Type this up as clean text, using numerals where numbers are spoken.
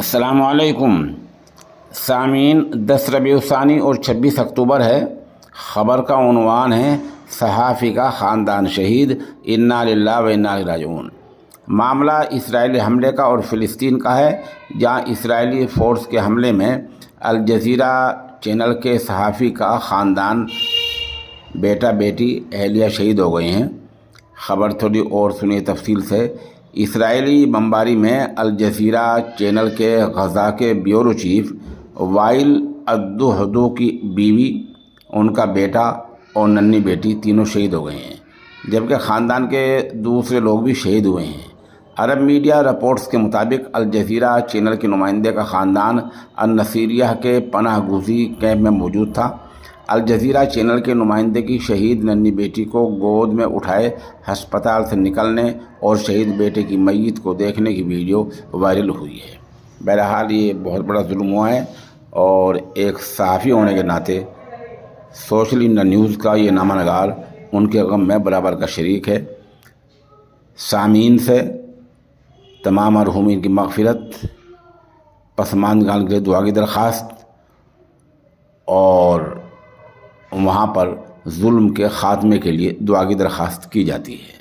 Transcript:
السلام علیکم سامعین، 10 ربیع الثانی اور 26 اکتوبر ہے۔ خبر کا عنوان ہے صحافی کا خاندان شہید، انا للہ و انا الیہ راجعون۔ معاملہ اسرائیلی حملے کا اور فلسطین کا ہے، جہاں اسرائیلی فورس کے حملے میں الجزیرہ چینل کے صحافی کا خاندان، بیٹا بیٹی، اہلیہ شہید ہو گئے ہیں۔ خبر تھوڑی اور سنیے تفصیل سے۔ اسرائیلی بمباری میں الجزیرہ چینل کے غزہ کے بیورو چیف وائل الدہدو کی بیوی، ان کا بیٹا اور ننھی بیٹی تینوں شہید ہو گئے ہیں، جبکہ خاندان کے دوسرے لوگ بھی شہید ہوئے ہیں۔ عرب میڈیا رپورٹس کے مطابق الجزیرہ چینل کے نمائندے کا خاندان النصیریہ کے پناہ گزین کیمپ میں موجود تھا۔ الجزیرہ چینل کے نمائندے کی شہید ننھی بیٹی کو گود میں اٹھائے ہسپتال سے نکلنے اور شہید بیٹے کی میت کو دیکھنے کی ویڈیو وائرل ہوئی ہے۔ بہرحال یہ بہت بڑا ظلم ہوا ہے، اور ایک صحافی ہونے کے ناطے سوشل انڈیا نیوز کا یہ نامہ نگار ان کے غم میں برابر کا شریک ہے۔ سامعین سے تمام مرحومین کی مغفرت، پسماندگان کے لیے دعا کی درخواست، اور وہاں پر ظلم کے خاتمے کے لیے دعا کی درخواست کی جاتی ہے۔